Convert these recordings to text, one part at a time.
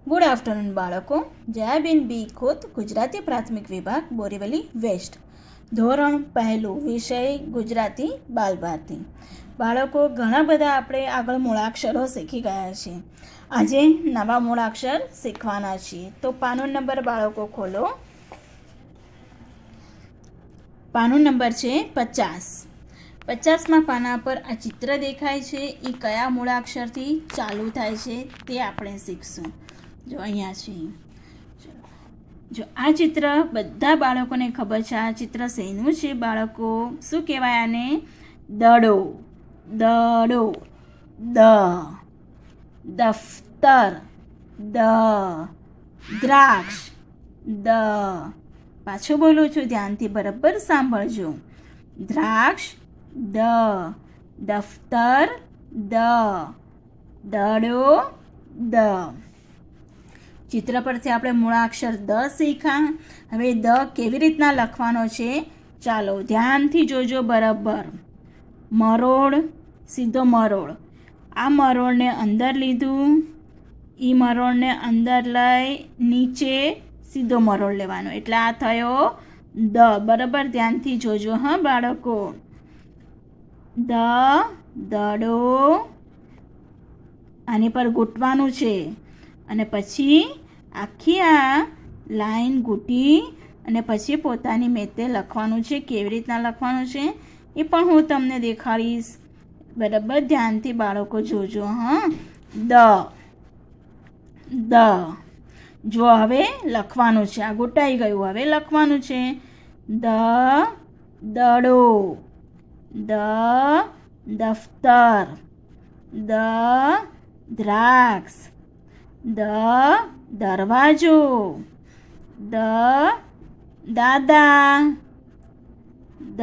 Good afternoon બાળકો. જયાબેન બી ખોત, ગુજરાતી પ્રાથમિક વિભાગ, બોરીવલી વેસ્ટ. ધોરણ પહેલું, વિષય ગુજરાતી બાલભારતી. બાળકો, ઘણા બધા આપણે આગળ મૂળાક્ષરો શીખી ગયા છીએ. આજે નવા મૂળાક્ષર શીખવાના છીએ. તો પાનો નંબર બાળકો ખોલો. પાનો નંબર છે 50. 50માં પાના પર આ ચિત્ર દેખાય છે. એ કયા મૂળાક્ષરથી ચાલુ થાય છે તે આપણે શીખશું. જો અહીંયા છે. જો આ ચિત્ર બધા બાળકોને ખબર છે. આ ચિત્ર શેનું છે બાળકો? શું કહેવાય આને? દડો. દડો. દ. દફતર. દ. દ્રાક્ષ. દ. પાછું બોલું છું, ધ્યાનથી બરાબર સાંભળજો. દ્રાક્ષ. દ. દફતર. દ. દડો. દ. ચિત્ર પરથી આપણે મૂળાક્ષર દ શીખ્યા. હવે દ કેવી રીતના લખવાનો છે ચાલો ધ્યાનથી જોજો બરાબર. મરોડ, સીધો મરોડ. આ મરોડને અંદર લીધું. એ મરોડને અંદર લઈ નીચે સીધો મરોડ લેવાનો, એટલે આ થયો દ. બરાબર ધ્યાનથી જોજો હા બાળકો. દ. દડો. આની પર ઘૂંટવાનું છે અને પછી આખી આ લાઈન ઘૂંટી અને પછી પોતાની મેતે લખવાનું છે. કેવી રીતના લખવાનું છે એ પણ હું તમને દેખાડીશ. બરાબર ધ્યાનથી બાળકો જોજો હા. દ. દ. જો હવે લખવાનું છે. આ ઘૂંટાઈ ગયું, હવે લખવાનું છે. દ. દડો. દ. દફતર. દ. દ્રાક્ષ. દ. દરવાજો. દ. દાદા. દ.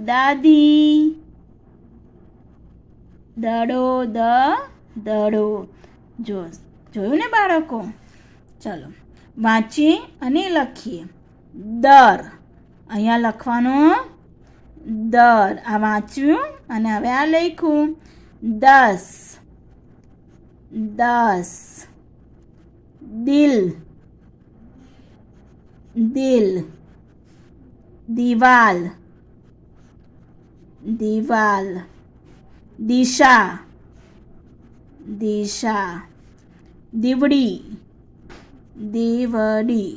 દાદી. દડો. દ. દડો. જોયું ને બાળકો? ચલો વાંચીએ અને લખીએ. દર. અહીંયા લખવાનું દર. આ વાંચ્યું અને હવે આ લખ્યું. 10. 10. દિલ. દિલ. દિવાલ. દિવાલ. દિશા. દિશા. દીવડી. દીવડી.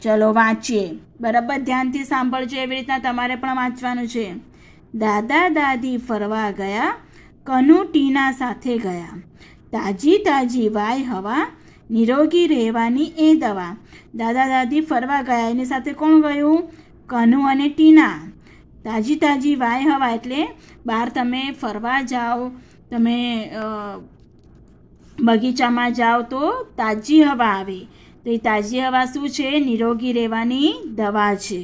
ચલો વાંચીએ. બરાબર ધ્યાનથી સાંભળજો. એવી રીતના તમારે પણ વાંચવાનું છે. દાદા દાદી ફરવા ગયા, કનુ ટીના સાથે ગયા. તાજી તાજી વાય હવા, નિરોગી રહેવાની એ દવા. દાદા દાદી ફરવા ગયા, એની સાથે કોણ ગયું? કનુ અને ટીના. તાજી તાજી વાય હવા એટલે બહાર તમે ફરવા જાઓ, તમે બગીચામાં જાઓ તો તાજી હવા આવે. તો એ તાજી હવા શું છે? નિરોગી રહેવાની દવા છે.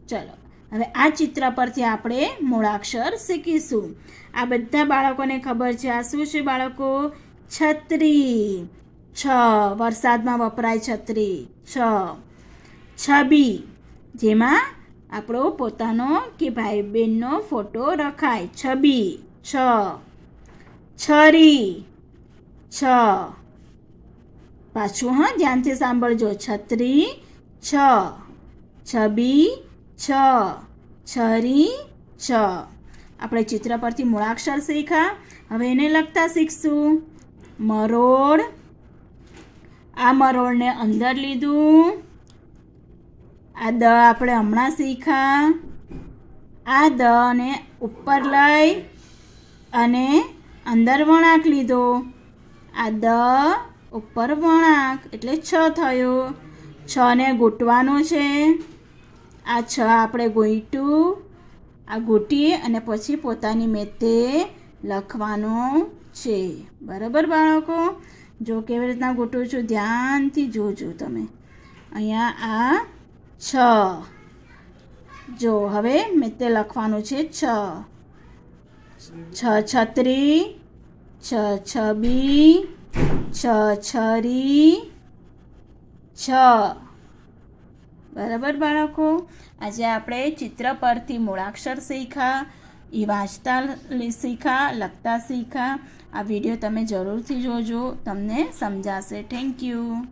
ચલો હવે આ ચિત્ર પરથી આપણે મૂળાક્ષર શીખીશું. આ બધા બાળકોને ખબર છે. આ શું છે બાળકો? છત્રી. છ. વરસાદમાં વપરાય છત્રી. છ. છબી, જેમાં આપણો પોતાનો કે ભાઈ બહેનનો ફોટો રખાય. છબી. છ. છરી. છ. પાછું હા ધ્યાનથી સાંભળજો. છત્રી. છ. છબી. છ. છરી. છ. આપણે ચિત્ર પરથી મૂળાક્ષર શીખ્યા. હવે એને લખતા શીખશું. મરોડ. આ મરોડને અંદર લીધું. આ દ આપણે હમણાં શીખ્યા. આ દ ને ઉપર લઈ અને અંદર વળાંક લીધો. આ દ ઉપર વળાંક એટલે છ થયો. છ ને ઘૂંટવાનું છે. આ છ આપણે ઘૂંટ્યું. આ ઘૂંટી અને પછી પોતાની મેતે લખવાનું છે. બરાબર બાળકો? જો કેવી રીતના ઘૂંટું છું ધ્યાનથી જોજો તમે. અહીંયા આ છ. જો હવે મેતે લખવાનું છે છ. છ છત્રી. છ છબી. છ છરી. છ. બરાબર બાળકો? આજે આપણે ચિત્ર પરથી મૂળાક્ષર શીખ્યા. એ વાંચતા શીખા, લખતા શીખા. આ વિડીયો તમે જરૂરથી જોજો, તમને સમજાશે. Thank you.